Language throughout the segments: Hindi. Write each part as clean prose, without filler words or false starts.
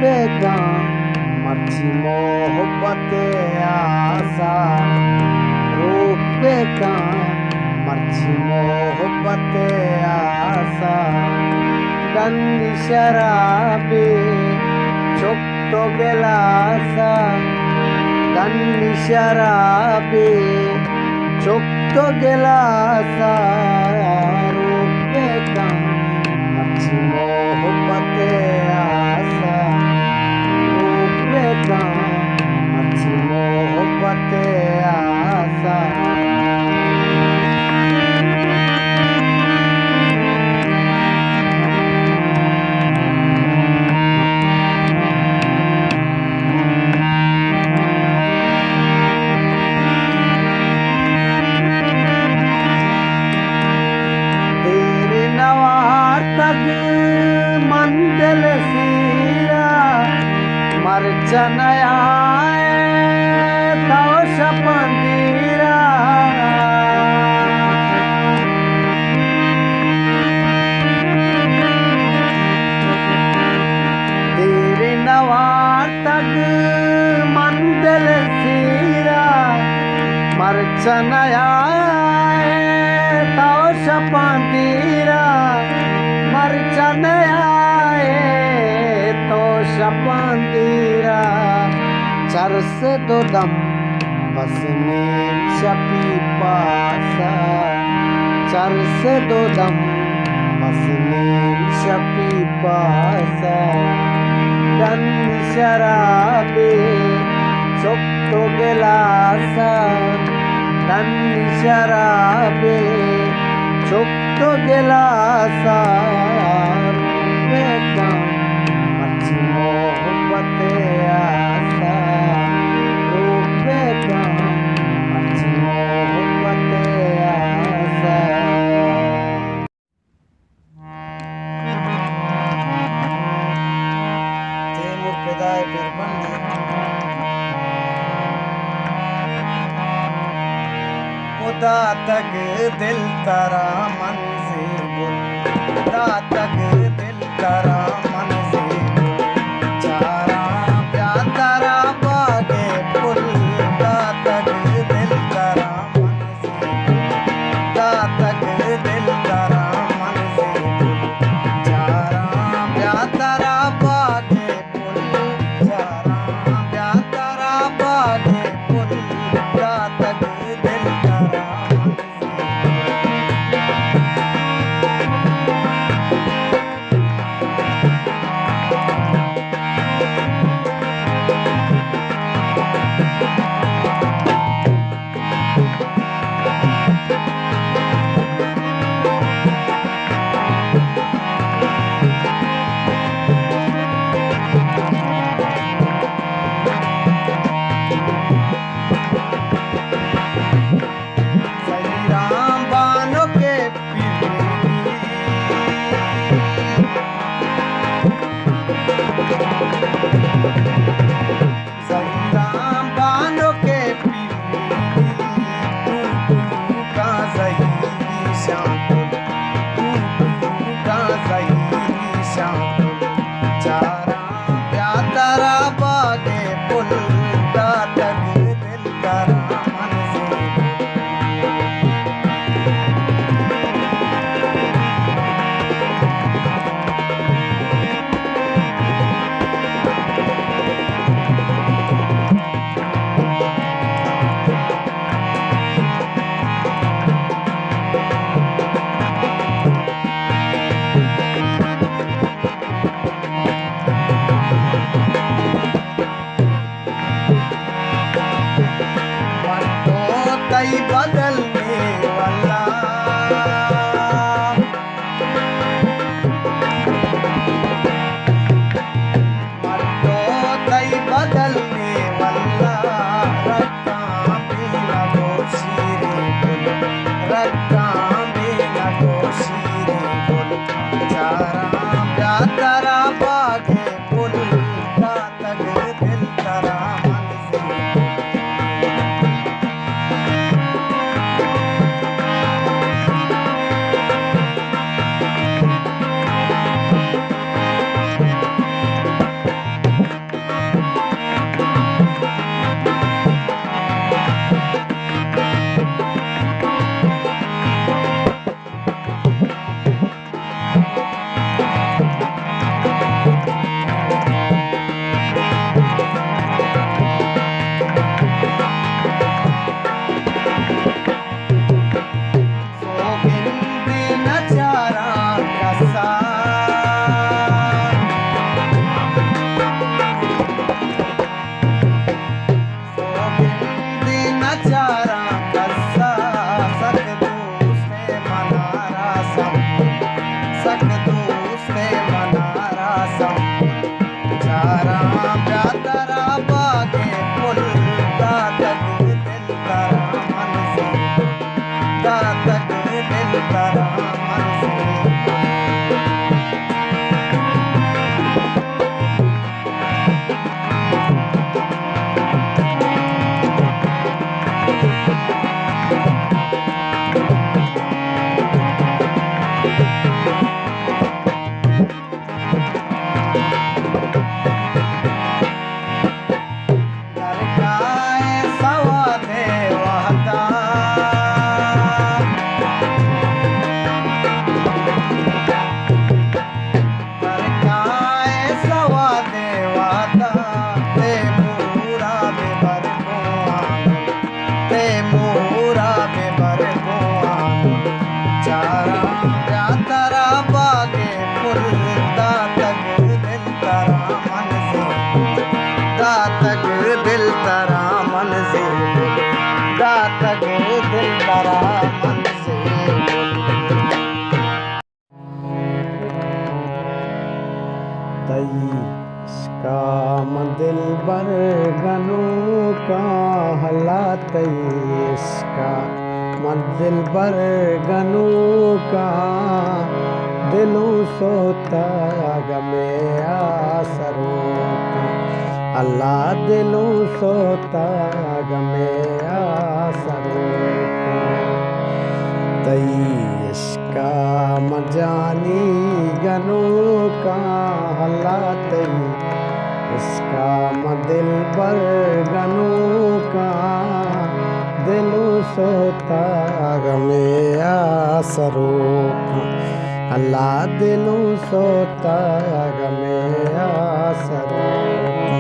बेगा मर्जी मोहब्बत आसा रूप बेगा मर्जी मोहब्बत आसा गंदी शराबी चुप तो गिलासा गंदी शराबी चुप तो गिलासा रूप बेगा मर्जी मोहब्बत आसा रूप बेगा मर्जी मोहब्बत आसा मंदिर सीरा मर्चनया तो शपंदीरा तेरे नवार तक मंदिर सीरा मर्चनया तो शपंदीरा मर्चन आए तो शपंदीरा चरस दो दम बस में छपी पासा चरस दो दम बस में छपी पासा डन शराबी चुप तो गिलासा डन शराबी चुप तो गिलासा बेगा मर्जी मोहब्बत आसा रूप बेगा मर्जी मोहब्बत आसा तैमूर पैदाए फिर बंदी खुदा तक दिल तारा मन से बोल खुदा तक दिल तारा मन से बोल चारा प्यार तारा बागे फुल खुदा तक दिल तारा मन से बोल खुदा तक दिल तारा मन से बोल चारा प्यार तारा बागे फुल चारा प्यार तारा बागे फुल खुदा तक दिल तारा बदलने वाला मर्दो तई बदलने वाला रक्का भी लगो शीरे बोल रक्का भी लगो शीरे बोल चारा प्यार तारा बागे फुल का तक दिल तारा मन से दरगाह सवादे वहदा दरगाह सवादे वहदा ते मूरा बेबर को ते मूरा बेबर को चारा प्यातरा बागे फुल दातक दिल तरा मन से दातक दिल तरा मन से दातक दिल तरा मन से तई इसका दिल बर गनू का हला तई इसका दिल बर गनू का दिलों सोता गमे आसरों का अल्लाह दिलों सोता गमे आसरों का तई इसका मजानी गनू का हला तई इसका दिल बर गनू का दिलों सोता गमे आसरों का अल्लाह दिलों सोता गमे आसरों का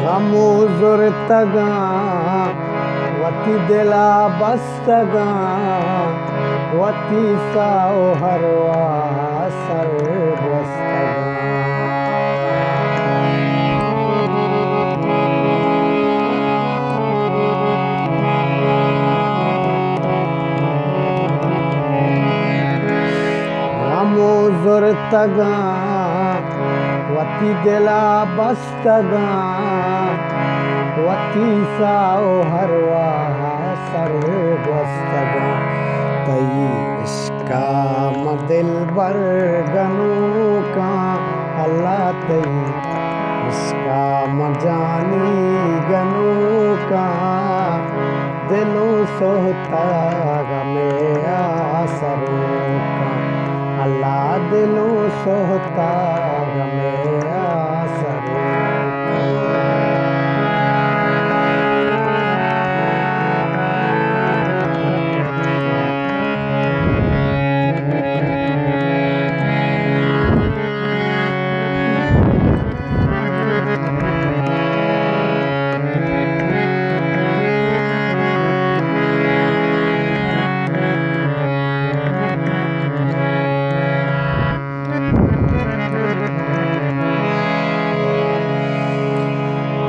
गमो जुर्तगा वती दिला बस्तगा वती साओ हरवा सर बस्तगा गमो जुर्तगा वती दिला बस्तगा वती साओ हरवा सर बस्तगा तई इसका दिल बर गनू का अल्लाह तई इसका मजानी गनू का दिलों सोता गमे आसरों का अल्लाह दिलों सोता गमे आसरों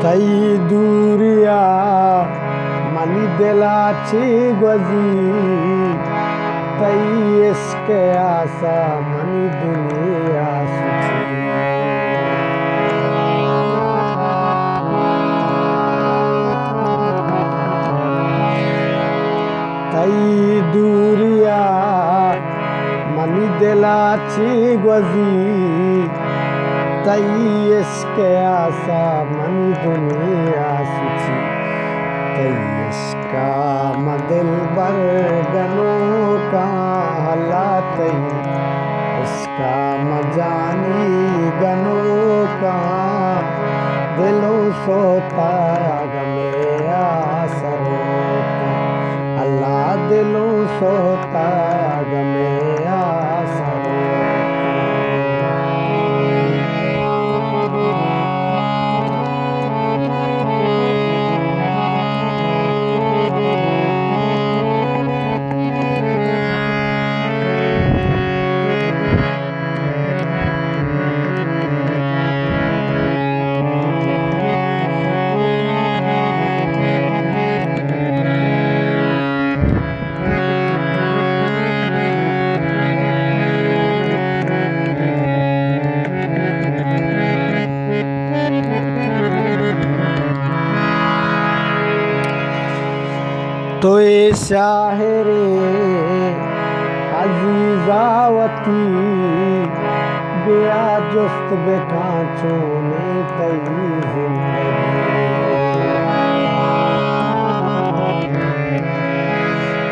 तई दूरिया मनी दिलाची गजी तई इसके आसा मनी दुनिया सुची तई दूरिया मनी दिलाची गजी तई इसके आसा मनी दुनिया सुची तई इसका दिल बर गनू का हला तई इसका मजानी गनू का दिलों सोता गमे आसरों का अल्लाह दिलों सोता गमे आसरों तो ये शाहरे अजीजावती जुस्त बेकांचों में तई जिंदगी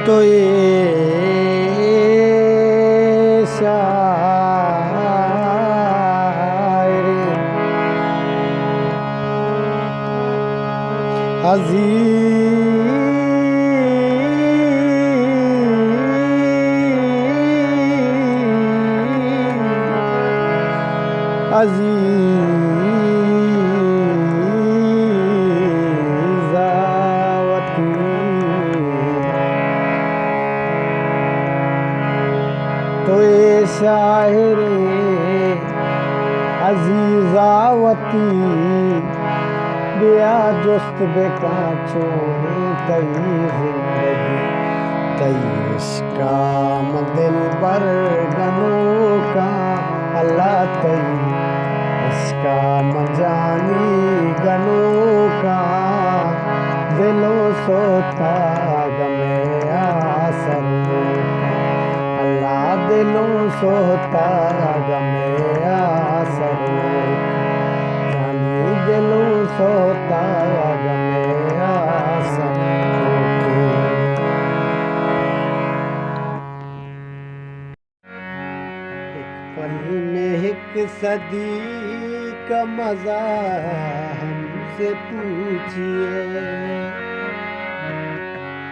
तो ये शायरी अजीज़ावती तो ये शायरी अजीज़ावती बिया जुस्त बेकांचों में तई जिंदगी तई इश्का दिल बर गनों का अल्लाह तई इसका मजानी गनों का दिलों सोता गमे आसरों का अल्लाह दिलों सोता गमे आसरों जानी दिलों सोता गमे आसरों एक पल में एक सदी का मजा हमसे पूछिए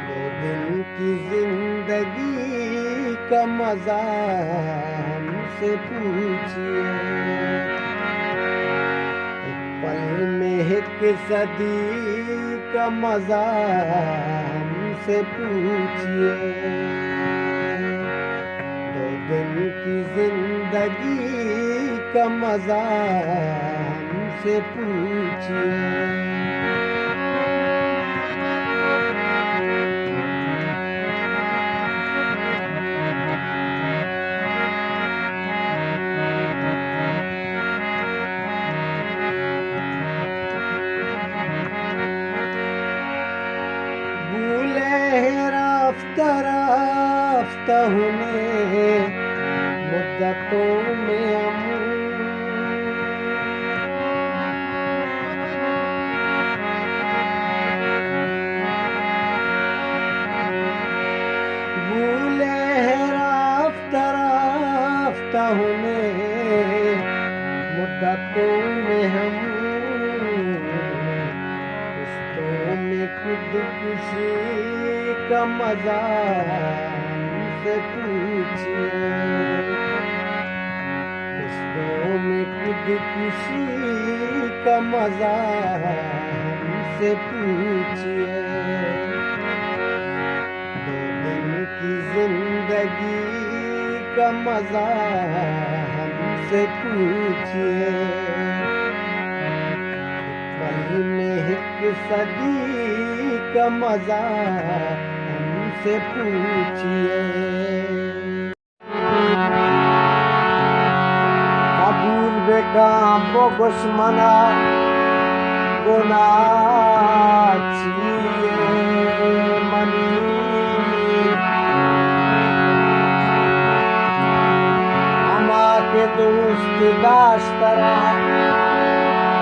दो दिन की जिंदगी का मजा हमसे पूछिए एक पल में एक सदी का मजा हमसे पूछिए दो दिन की जिंदगी का मजा हमसे पूछिए रफ्ता होने मुद्दतों में हम भूले रफ्ता होने मुद्दतों में हम रिश्तों में खुदकुशी का मजा हमसे पूछिए रिश्तों में खुदकुशी का मजा हमसे पूछिए दो दिन की जिंदगी का मजा हमसे पूछिए पल में एक सदी का मजा हमसे पूछिए कबूल बेकाम वो दुश्मना गुनाचिए मनी अमा के दोस्त दाश्तरा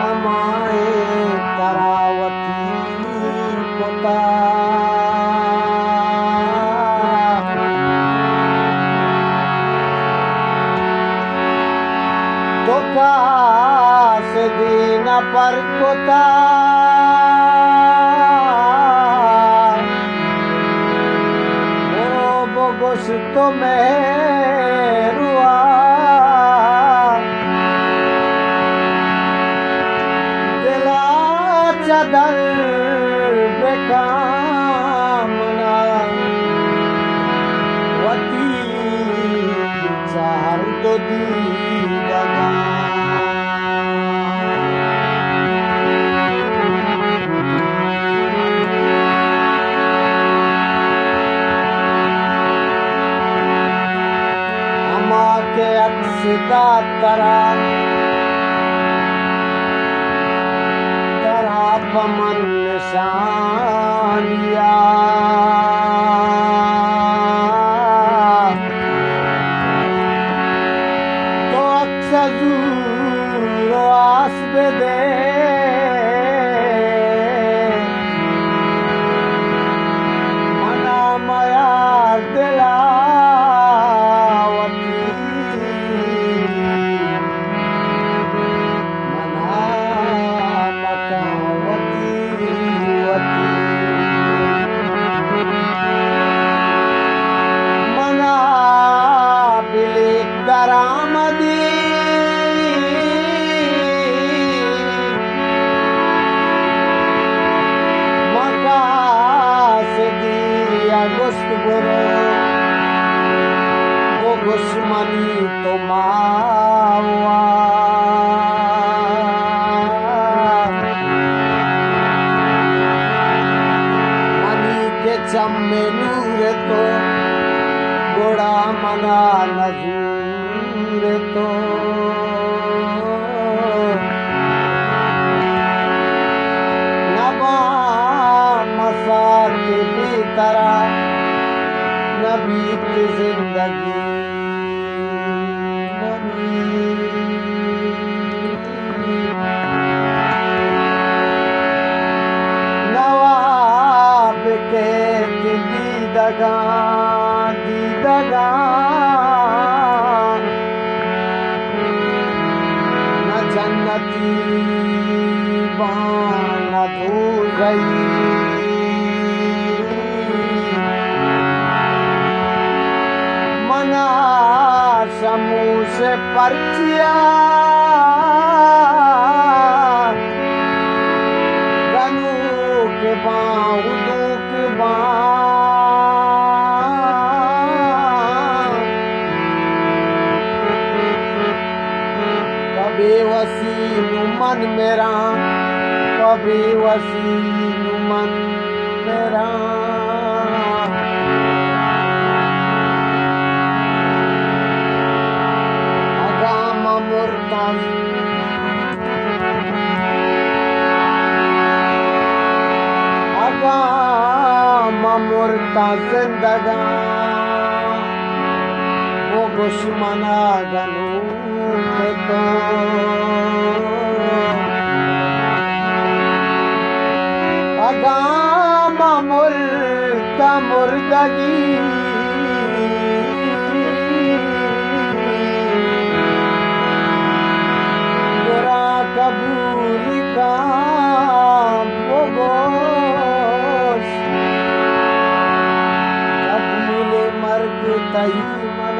हमारे तरावती कोता तो काश दीना पर कोता वो गोश्त में रुआ दिला चादर बेकामना वती चार दो दी अक्सदा तरा पमन निशानिया तो अक्सर आस दे मना माया दिलावती मना मकावती वती मना बिलिक दरामदी Gusmani tomawa mani ke chamme nure to goda mana nazure to naba masat bitara nabit zindagi नवाब के दीदगा दीदगा न जन्नती बान धूल गई मना समूह से पर्चिया कभी वसीम मन मेरा कभी वसीम मन मेरा अगाम मुर्तम मुर्ता जिंदगा वो दुश्मना गनू के तो अगाम मुर्ता मुर्दगी बुरा कबूल का वो तई